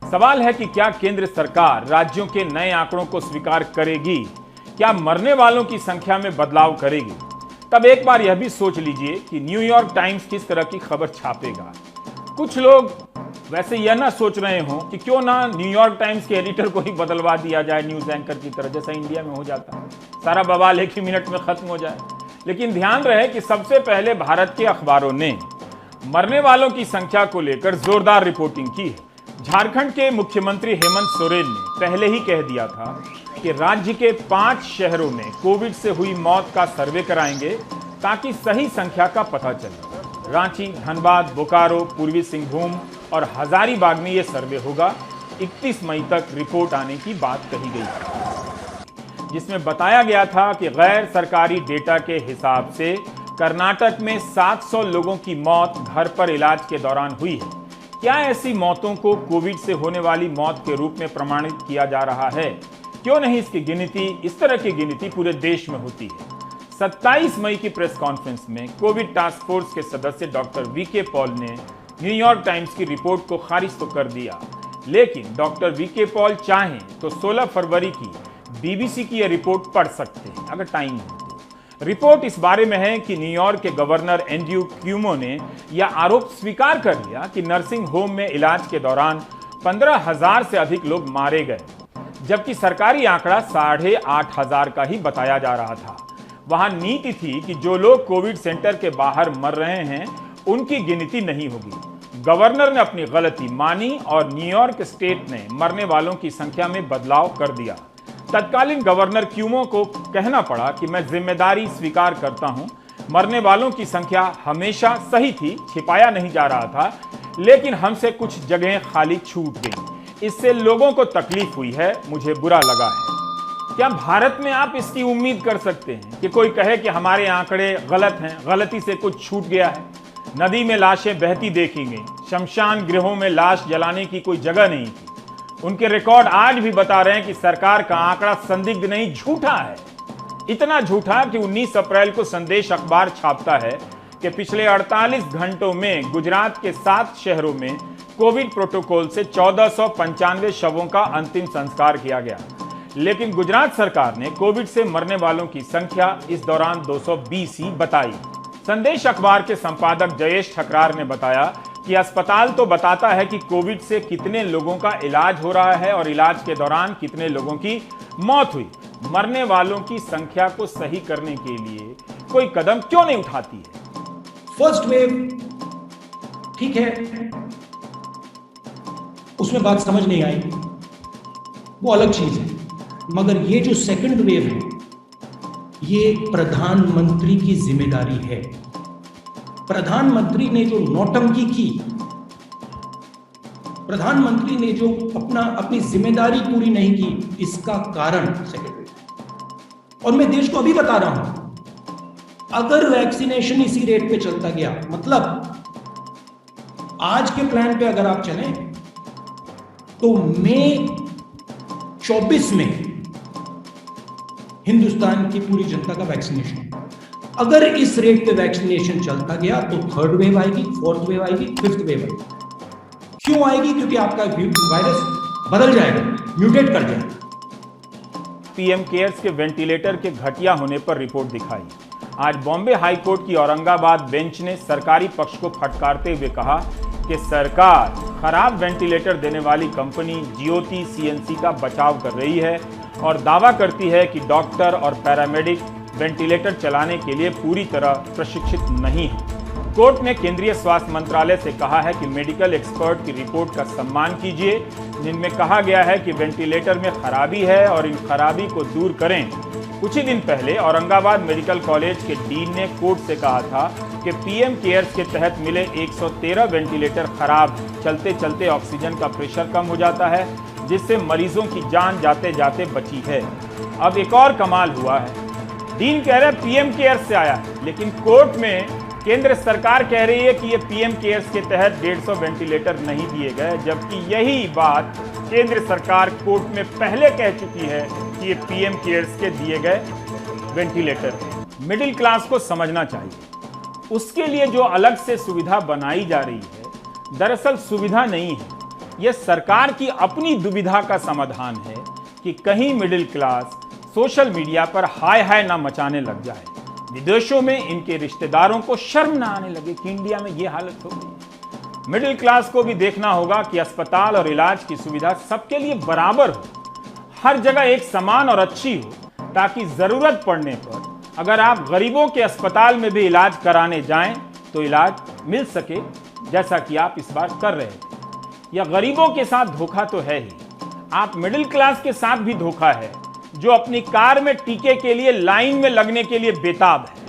सवाल है कि क्या केंद्र सरकार राज्यों के नए आंकड़ों को स्वीकार करेगी? क्या मरने वालों की संख्या में बदलाव करेगी? तब एक बार यह भी सोच लीजिए कि न्यूयॉर्क टाइम्स किस तरह की खबर छापेगा। कुछ लोग वैसे यह ना सोच रहे हों कि क्यों ना न्यूयॉर्क टाइम्स के एडिटर को ही बदलवा दिया जाए न्यूज एंकर की तरह, जैसा इंडिया में हो जाता है, सारा बवाल एक ही मिनट में खत्म हो जाए। लेकिन ध्यान रहे कि सबसे पहले भारत के अखबारों ने मरने वालों की संख्या को लेकर जोरदार रिपोर्टिंग की है। झारखंड के मुख्यमंत्री हेमंत सोरेन ने पहले ही कह दिया था कि राज्य के 5 शहरों में कोविड से हुई मौत का सर्वे कराएंगे ताकि सही संख्या का पता चले। रांची, धनबाद, बोकारो, पूर्वी सिंहभूम और हजारीबाग में यह सर्वे होगा। 31 मई तक रिपोर्ट आने की बात कही गई है, जिसमें बताया गया था कि गैर सरकारी डेटा के हिसाब से कर्नाटक में 700 लोगों की मौत घर पर इलाज के दौरान हुई है। क्या ऐसी मौतों को कोविड से होने वाली मौत के रूप में प्रमाणित किया जा रहा है? क्यों नहीं इसकी गिनती, इस तरह की गिनती पूरे देश में होती है। 27 मई की प्रेस कॉन्फ्रेंस में कोविड टास्क फोर्स के सदस्य डॉक्टर वीके पॉल ने न्यूयॉर्क टाइम्स की रिपोर्ट को खारिज तो कर दिया, लेकिन डॉक्टर वीके पॉल चाहें तो 16 फरवरी की बीबीसी की यह रिपोर्ट पढ़ सकते हैं अगर टाइम हो। रिपोर्ट इस बारे में है कि न्यूयॉर्क के गवर्नर एंड्रयू क्यूमो ने यह आरोप स्वीकार कर लिया कि नर्सिंग होम में इलाज के दौरान 15,000 से अधिक लोग मारे गए, जबकि सरकारी आंकड़ा 8,500 का ही बताया जा रहा था। वहां नीति थी कि जो लोग कोविड सेंटर के बाहर मर रहे हैं उनकी गिनती नहीं होगी। गवर्नर ने अपनी गलती मानी और न्यूयॉर्क स्टेट ने मरने वालों की संख्या में बदलाव कर दिया। तत्कालीन गवर्नर क्यूमो को कहना पड़ा कि मैं जिम्मेदारी स्वीकार करता हूं, मरने वालों की संख्या हमेशा सही थी, छिपाया नहीं जा रहा था, लेकिन हमसे कुछ जगहें खाली छूट गई। इससे लोगों को तकलीफ हुई है, मुझे बुरा लगा है। क्या भारत में आप इसकी उम्मीद कर सकते हैं कि कोई कहे कि हमारे आंकड़े गलत हैं, गलती से कुछ छूट गया है? नदी में लाशें बहती देखी गई, शमशान गृहों में लाश जलाने की कोई जगह नहीं थी। उनके रिकॉर्ड आज भी बता रहे हैं कि सरकार का आंकड़ा संदिग्ध नहीं, झूठा है। इतना झूठा कि 19 अप्रैल को संदेश अखबार छापता है कि पिछले 48 घंटों में गुजरात के 7 शहरों में कोविड प्रोटोकॉल से 1495 शवों का अंतिम संस्कार किया गया। लेकिन गुजरात सरकार ने कोविड से मरने वालों की संख्या इस दौरान 220 ही बताई। संदेश अखबार के संपादक जयेश ठकरार ने बताया कि अस्पताल तो बताता है कि कोविड से कितने लोगों का इलाज हो रहा है और इलाज के दौरान कितने लोगों की मौत हुई। मरने वालों की संख्या को सही करने के लिए कोई कदम क्यों नहीं उठाती है? फर्स्ट वेव ठीक है, उसमें बात समझ नहीं आई, वो अलग चीज है। मगर ये जो सेकंड वेव है, ये प्रधानमंत्री की जिम्मेदारी है। प्रधानमंत्री ने जो नौटंकी की, प्रधानमंत्री ने जो अपनी जिम्मेदारी पूरी नहीं की, इसका कारण सेकंड वेव। और मैं देश को अभी बता रहा हूं, अगर वैक्सीनेशन इसी रेट पे चलता गया, मतलब आज के प्लान पे अगर आप चलें तो मई 24 में हिंदुस्तान की पूरी जनता का वैक्सीनेशन, अगर इस रेट पे वैक्सीनेशन चलता गया तो 3rd वेव आएगी, 4th वेव आएगी, 5th वेव आएगी। क्यों आएगी? क्योंकि आपका वायरस बदल जाएगा, म्यूटेट कर जाएगा। पीएम केयर्स के वेंटिलेटर के घटिया होने पर रिपोर्ट दिखाई। आज बॉम्बे हाईकोर्ट की औरंगाबाद बेंच ने सरकारी पक्ष को फटकारते हुए कहा कि सरकार खराब वेंटिलेटर देने वाली कंपनी ज्योति सीएनसी का बचाव कर रही है और दावा करती है कि डॉक्टर और पैरामेडिक वेंटिलेटर चलाने के लिए पूरी तरह प्रशिक्षित नहीं है। कोर्ट ने केंद्रीय स्वास्थ्य मंत्रालय से कहा है कि मेडिकल एक्सपर्ट की रिपोर्ट का सम्मान कीजिए, जिनमें कहा गया है कि वेंटिलेटर में खराबी है और इन खराबी को दूर करें। कुछ ही दिन पहले औरंगाबाद मेडिकल कॉलेज के डीन ने कोर्ट से कहा था कि पीएम केयर्स के तहत मिले 113 वेंटिलेटर खराब, चलते चलते ऑक्सीजन का प्रेशर कम हो जाता है, जिससे मरीजों की जान जाते जाते बची है। अब एक और कमाल हुआ है, डीन कह रहे पीएम केयर्स से आया है, लेकिन कोर्ट में केंद्र सरकार कह रही है कि ये पीएम केयर्स के तहत 150 वेंटिलेटर नहीं दिए गए, जबकि यही बात केंद्र सरकार कोर्ट में पहले कह चुकी है कि ये पीएम केयर्स के दिए गए वेंटिलेटर। मिडिल क्लास को समझना चाहिए, उसके लिए जो अलग से सुविधा बनाई जा रही है, दरअसल सुविधा नहीं है, यह सरकार की अपनी दुविधा का समाधान है कि कहीं मिडिल क्लास सोशल मीडिया पर हाय हाय ना मचाने लग जाए, विदेशों में इनके रिश्तेदारों को शर्म ना आने लगे कि इंडिया में यह हालत हो गई। मिडिल क्लास को भी देखना होगा कि अस्पताल और इलाज की सुविधा सबके लिए बराबर हो, हर जगह एक समान और अच्छी हो, ताकि जरूरत पड़ने पर अगर आप गरीबों के अस्पताल में भी इलाज कराने जाएं तो इलाज मिल सके, जैसा कि आप इस बार कर रहे थे। यह गरीबों के साथ धोखा तो है ही, आप मिडिल क्लास के साथ भी धोखा है, जो अपनी कार में टीके के लिए लाइन में लगने के लिए बेताब है।